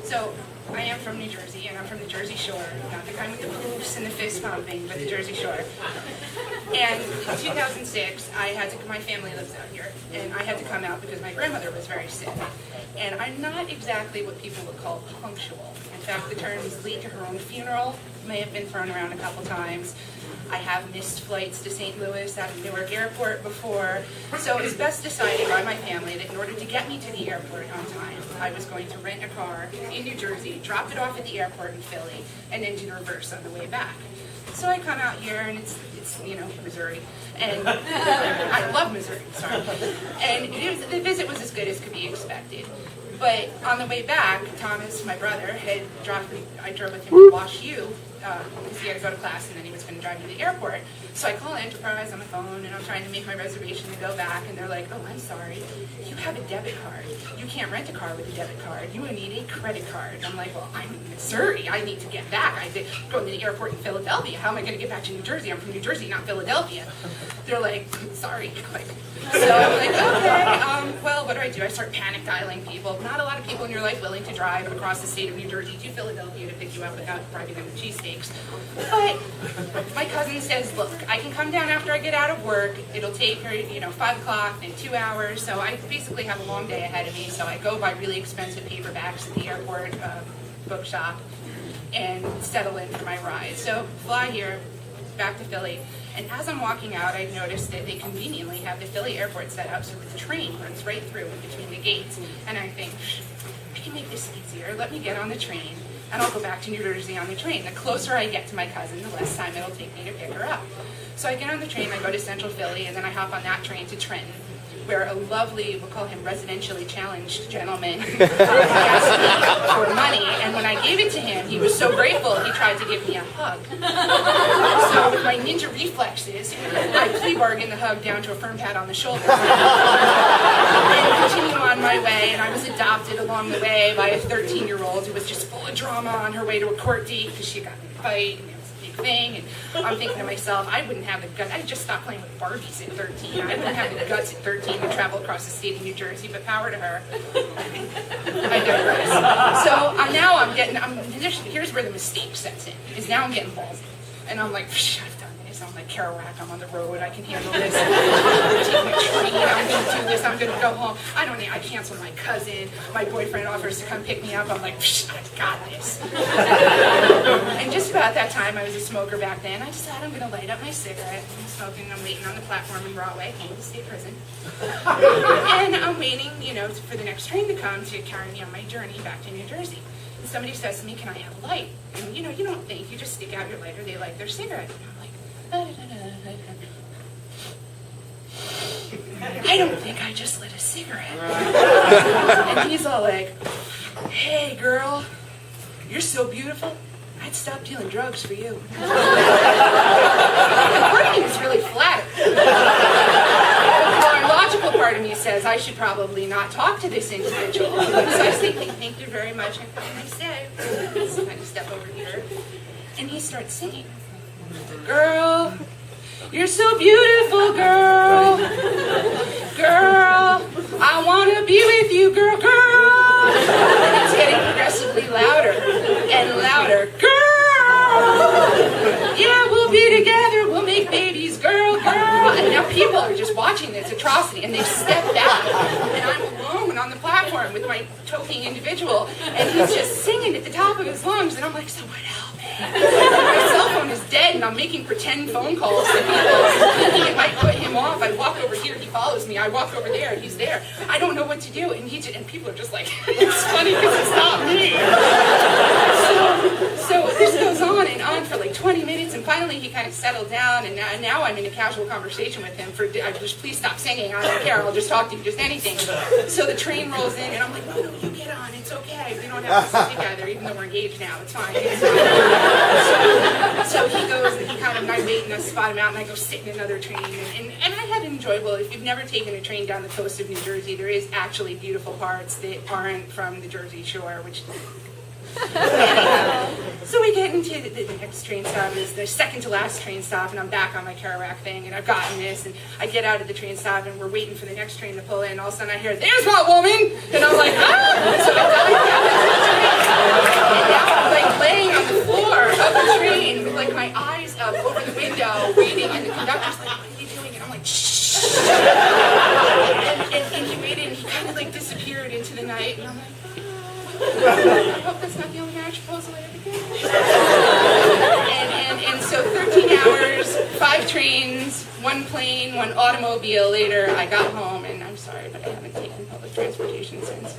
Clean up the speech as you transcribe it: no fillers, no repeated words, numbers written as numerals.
So I am from New Jersey, and I'm from the Jersey Shore. Not the kind with the poofs and the fist pumping, but the Jersey Shore. And in 2006, my family lives out here, and I had to come out because my grandmother was very sick. And I'm not exactly what people would call punctual. In fact, the term late to her own funeral may have been thrown around a couple times. I have missed flights to St. Louis out of Newark Airport before. So it was best decided by my family that in order to get me to the airport on time, I was going to rent a car in New Jersey, drop it off at the airport in Philly, and then do the reverse on the way back. So I come out here, and it's Missouri, and I love Missouri, sorry. And the visit was as good as could be expected. But on the way back, Thomas, my brother, I drove with him to Wash U, because he had to go to class and then he was going to drive me to the airport. So I call Enterprise on the phone and I'm trying to make my reservation to go back, and they're like, oh, I'm sorry, you have a debit card. You can't rent a car with a debit card. You need a credit card. I'm like, well, I'm in Missouri. I need to get back. I'm going to the airport in Philadelphia. How am I going to get back to New Jersey? I'm from New Jersey, not Philadelphia. They're like, sorry. So I'm like, okay, well, what do? I start panic dialing people. Not a lot of people in your life willing to drive across the state of New Jersey to Philadelphia to pick you up without bribing them with cheesesteaks. But my cousin says, look, I can come down after I get out of work. It'll take her, 5 o'clock and 2 hours. So I basically have a long day ahead of me. So I go buy really expensive paperbacks at the airport bookshop and settle in for my ride. So fly here, back to Philly. And as I'm walking out, I noticed that they conveniently have the Philly airport set up so that the train runs right through in between the gates. And I think, I can make this easier. Let me get on the train, and I'll go back to New Jersey on the train. The closer I get to my cousin, the less time it'll take me to pick her up. So I get on the train, I go to Central Philly, and then I hop on that train to Trenton, where a lovely, we'll call him residentially challenged gentleman, asked me for money, and when I gave it to him, he was so grateful, he tried to give me a hug. So with my ninja reflexes, I plea bargained the hug down to a firm pat on the shoulder. And continue on my way, and I was adopted along the way by a 13-year-old who was just full of drama on her way to a court date because she got in a fight. Thing, and I'm thinking to myself, I wouldn't have the guts. I just stopped playing with Barbies at 13. I wouldn't have the guts at 13 to travel across the state of New Jersey, but power to her. I digress. So now here's where the mistake sets in, is now I'm getting ballsy. And I'm like, I've done this. I'm like, Kerouac, I'm on the road, I can handle this. I'm taking a train, I'm going to do this, I'm going to go home. I canceled my cousin. My boyfriend offers to come pick me up. I'm like, I've got this. And just about that time, I was a smoker back then. I decided I'm going to light up my cigarette. I'm smoking, I'm waiting on the platform in Broadway, home of the state prison. And I'm waiting, for the next train to come to carry me on my journey back to New Jersey. And somebody says to me, can I have a light? And you don't think, you just stick out your lighter, they light their cigarette. And I'm like, I don't think I just lit a cigarette. And he's all like, hey girl, you're so beautiful, I'd stop dealing drugs for you. And part of me was really flattered. The logical part of me says I should probably not talk to this individual. So I say, thank you very much, and have a nice day. So I kind of step over here, and he starts singing. Girl, you're so beautiful, girl. Girl, I want to be with you, girl, girl. And it's getting progressively louder and louder. Girl, yeah, we'll be together, we'll make babies, girl, girl. And now people are just watching this atrocity, and they've stepped back, and I'm alone on the platform with my toking individual, and he's just singing at the top of his lungs, and I'm like, someone help me. My cell phone is dead, and I'm making pretend phone calls to people, thinking it might put him off. I walk over here, he follows me. I walk over there, he's there. I don't know what to do, and people are just like, it's funny because it's not me. So this goes on and on for like 20 minutes, and finally he kind of settled down, and now I'm in a casual conversation with him just please stop singing, I don't care, I'll just talk to you, just anything. So the train rolls in, and I'm like, no, you get on, it's okay, we don't have to sit together, even though we're engaged now, it's fine. So he goes, and I wait, and I spot him out, and I go sit in another train, and I had an enjoyable, if you've never taken a train down the coast of New Jersey, there is actually beautiful parts that aren't from the Jersey Shore, which... Anyhow, so we get into the next train stop, is the second to last train stop, and I'm back on my Kerouac thing, and I've gotten this, and I get out of the train stop, and we're waiting for the next train to pull in, and all of a sudden I hear, there's my woman! And I'm like, ah! So I dive down into the train. the conductor's like, what are you doing? And I'm like, shh. and he waited, and he kind of like disappeared into the night, and I'm like, I hope that's not the only marriage proposal I ever get. And so 13 hours, 5 trains, 1 plane, 1 automobile later, I got home, and I'm sorry, but I haven't taken public transportation since.